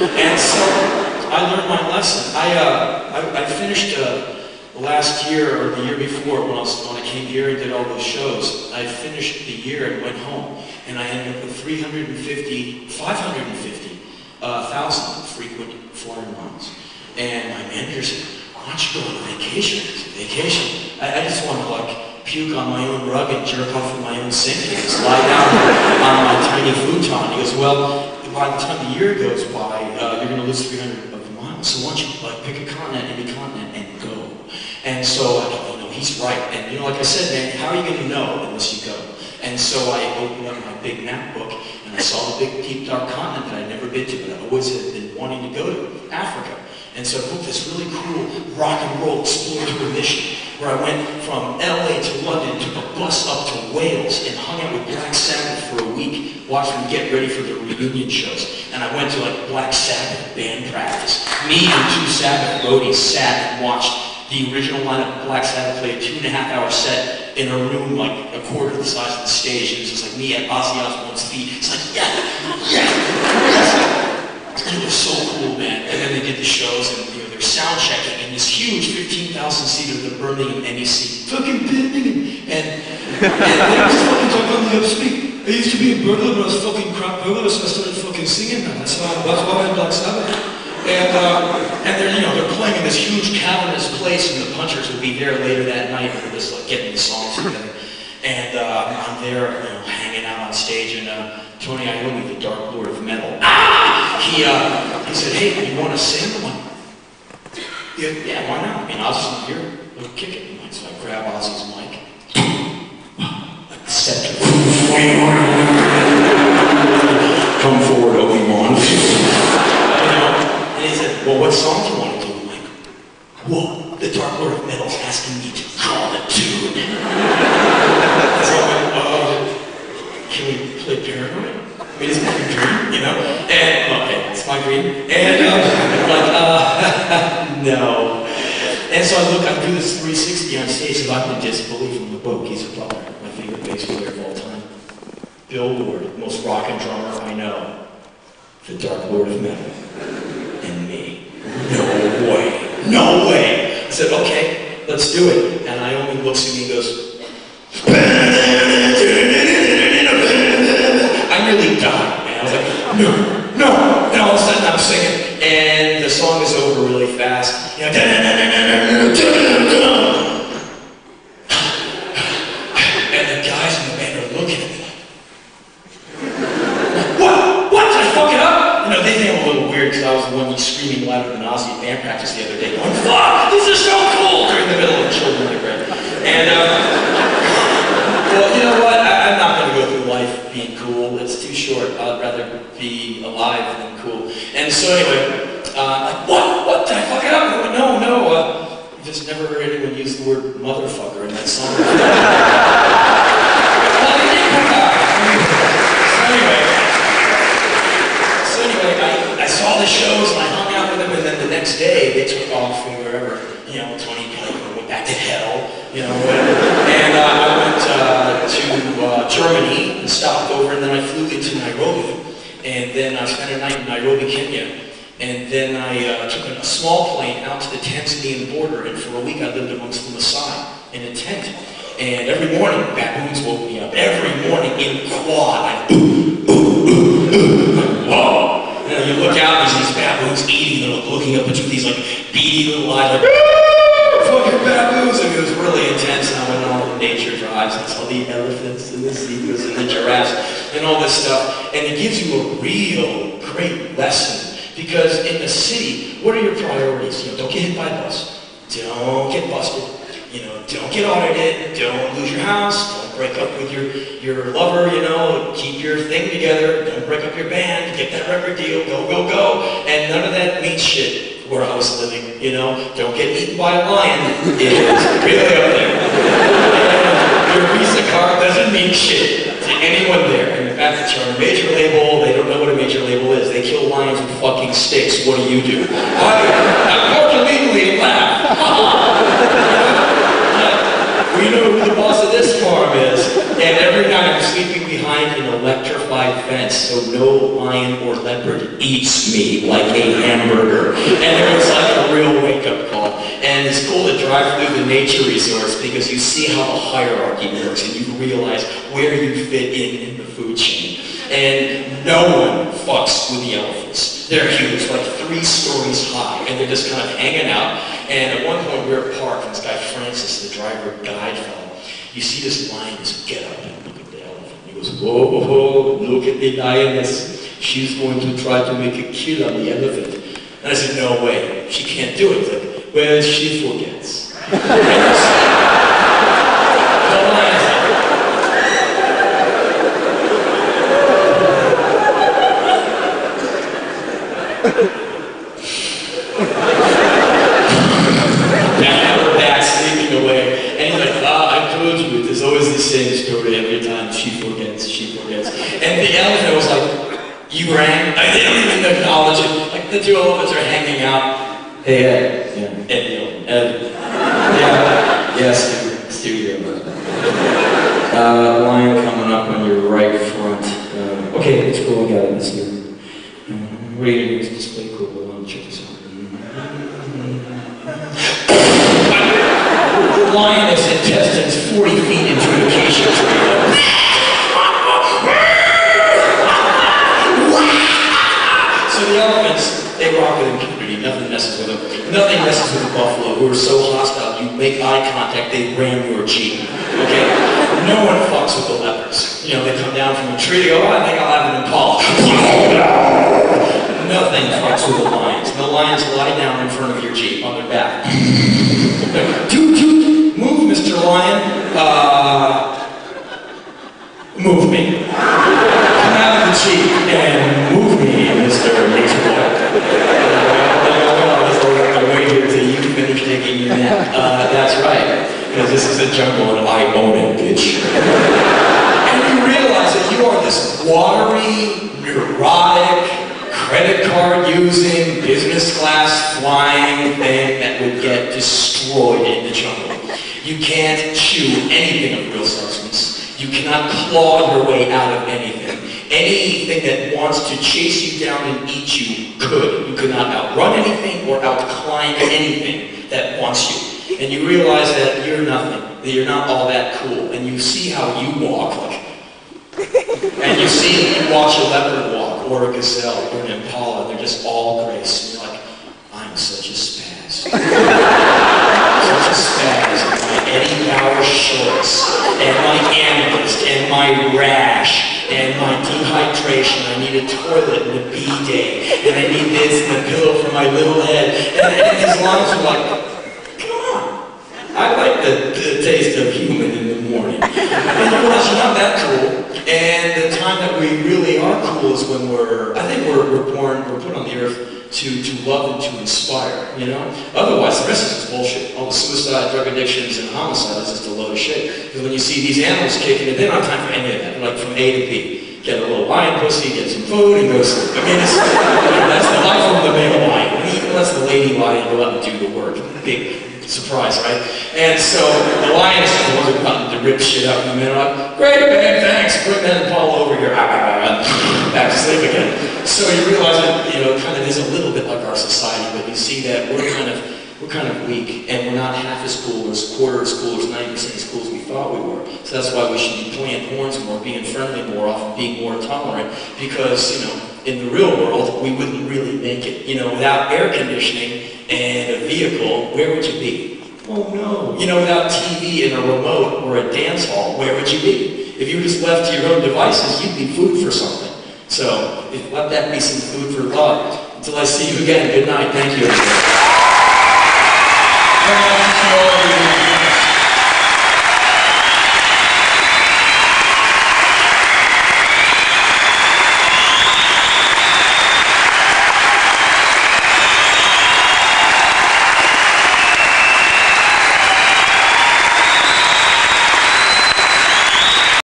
And so I learned my lesson. I finished last year or the year before when I came here and did all those shows. I finished the year and went home, and I ended up with 550,000 frequent flying miles. And my manager said, "Why don't you go on vacation?" I said, "Vacation? I just want to like puke on my own rug and jerk off in my own sink and just lie down on my tiny futon." He goes, "Well, by the time the year goes by, you're going to lose 300 of the miles. So why don't you like pick a continent, any continent, and go?" And so I thought, he's right. And like I said, man, how are you going to know unless you go? And so I opened up my big map book and I saw the big, deep, dark continent that I'd never been to, but I always had been wanting to go to, Africa. And so I booked this really cool rock and roll exploratory mission where I went from LA to London, took a bus up to Wales and hung out with Black Sabbath for a week, watched them get ready for their reunion shows. And I went to like Black Sabbath band practice. Me and 2 Sabbath roadies sat and watched the original lineup of Black Sabbath play a 2.5-hour set in a room like a quarter the size of the stage. It was just like me at Ozzy Osbourne's feet. It's like, yeah. And it was so cool, man. And then they did the shows and they're sound checking in this huge 15,000-seater, the Birmingham NEC. Fucking Birmingham. And they was fucking talking on the upspeak. I used to be a burglar, but I was fucking crap burglar, so I started fucking singing now. That's why I had Black Sabbath. And they're playing in this huge cavernous place, and the punchers will be there later that night. We're just like getting the songs together. And I'm there, hanging out on stage, and Tony Iommi, the Dark Lord of Metal, he said, "Hey, you want to sing?" I'm like, yeah, why not? I mean, Ozzy's here, we'll kick it. So I grab Ozzy's mic, like the scepter. Come forward, Obi-Wan. And he said, "Well, what song do you want to do?" I'm like, "Whoa, the Dark Lord of Metal's asking me to call a tune." So I went, "Can we play Paranoid? I mean, it's my dream, And, okay, it's my dream. And I'm like, no. And so I do this 360 on stage, and I'm in disbelief from the book. He's probably my favorite bass player of all time. Bill Ward, most rockin' drummer I know. The Dark Lord of Metal. And me. No way. I said, "Okay, let's do it." And Iommi looks at me and goes, I nearly died, man. I was like, no. And all of a sudden I'm singing, and the song is over really fast. And the guys in the band are looking at me like, what? Did I fuck it up? They think I'm a little weird because I was the one screaming louder than Ozzy at band practice the other day, going, "Fuck, this is so cool!" during the middle of Children of the Grave. And, well, you know what? I'm not going to go through life being cool. It's too short. I'd rather be alive than cool. And so anyway, like, what? Did I fuck it up? No. You just never heard anyone use the word motherfucker in that song. So anyway, I saw the shows and I hung out with them, and then the next day they took off from wherever, Tony went back to hell, whatever. And I went to Germany and stopped over, and then I flew into Nairobi, and then I spent a night in Nairobi, Kenya, and then I took a small plane out to the Tanzanian border, and for a week I lived amongst the Maasai in a tent. And every morning, baboons woke me up. Every morning in quad, whoa! You look out, there's these baboons eating, they're looking up between these beady little eyes, fucking baboons! And it was really intense, and I went on all the nature drives, and saw the elephants, and the zebras, and the giraffes, and all this stuff. And it gives you a real great lesson, because in the city, what are your priorities? Don't get hit by a bus, don't get busted, don't get audited, don't lose your house, don't break up with your lover, keep your thing together, don't break up your band, get that record deal, go. And none of that means shit where I was living, Don't get eaten by a lion. It's really up there. Your Visa card doesn't mean shit to anyone there. And in fact, if you're on a major label, they don't know what a major label is. They kill lions with fucking sticks. What do? I work illegally and laugh. We know who the boss of this farm is. And every night I'm sleeping behind an electrified high fence so no lion or leopard eats me like a hamburger. And it was like a real wake-up call. And it's cool to drive through the nature resorts because you see how the hierarchy works and you realize where you fit in the food chain. And no one fucks with the elephants. They're huge, like 3 stories high, and they're just kind of hanging out. And at one point we were parked, and this guy Francis, the driver guide fellow, you see this lion just get up and look at the elephant. He goes, whoa, whoa, look at the lioness. She's going to try to make a kill on the elephant. And I said, no way, she can't do it. He's like, well, she forgets. The lion's back sleeping away, and he's like, I told you, there's always the same story every time. She forgets, she forgets. And the elephant was like, you rang? They don't even acknowledge it. Like the 2 elephants are hanging out. Hey, Ed. Yeah, Ed. Yeah, studio. Lion coming up on your right front. Okay, let's go. I got it. Let's hear it. What are you doing? Display cool. Check this out. The lioness intestines 40 feet into the acacia tree. So the elephants, they rock with impunity. Nothing messes with them. Nothing messes with the buffalo, who are so hostile, you make eye contact, they ram your Jeep. Okay? No one fucks with the leopards. You know, they come down from a tree, they go, oh, I think I'll have an impala. Nothing fucks with the lions. The lions lie down in front of your Jeep on their back. Toot, toot, move, Mr. Lion. Move me. Come out of the Jeep and move me, Mr. Nature Boy. I'll wait here till you finish digging your net. That's right, because this is a jungle and I own it, bitch. And you realize that you are this watery, neurotic, credit card using, business class flying thing that would get destroyed in the jungle. You can't chew anything of real substance. You cannot claw your way out of anything. Anything that wants to chase you down and eat you could. You could not outrun anything or outclimb anything that wants you. And you realize that you're nothing, that you're not all that cool. And you see how you walk, like, and you watch a leopard walk, or a gazelle, or an impala, they're just all grace. And you're like, I'm such a spaz. Such a spaz in my Eddie Bauer shorts, and my amethyst, and my rash, and my dehydration. I need a toilet and a bidet, and I need this and a pillow for my little head. And his lungs are like, come on. I like the taste of human in the morning. And you realize you're not that cool. And the time that we really are cool is when I think we're put on the earth to love and to inspire, you know? Otherwise, the rest is just bullshit. All the suicide, drug addictions, and homicide is just a load of shit. Because when you see these animals kicking it, they don't have time for any of that. They're like from A to B. Get a little lion pussy, get some food, and go to sleep. I mean, that's the life of the male lion. And even lets the lady lion go out and do the work. Big surprise, right? And so the lions are the ones who come to rip shit up in the middle. Like, great, babe, thanks. Put that ball over here. Back to sleep again. So you realize that, you know, it kind of is a little bit like our society, but you see that we're kind of weak, and we're not half as cool, or a quarter as cool, or 90% as cool as we thought we were. So that's why we should be playing horns more, being friendly more often, being more tolerant, because, you know, in the real world, we wouldn't really make it. You know, without air conditioning and a vehicle, where would you be? Oh no. You know, without TV and a remote or a dance hall, where would you be? If you were just left to your own devices, you'd be food for something. So, let that be some food for thought. Until I see you again, good night. Thank you.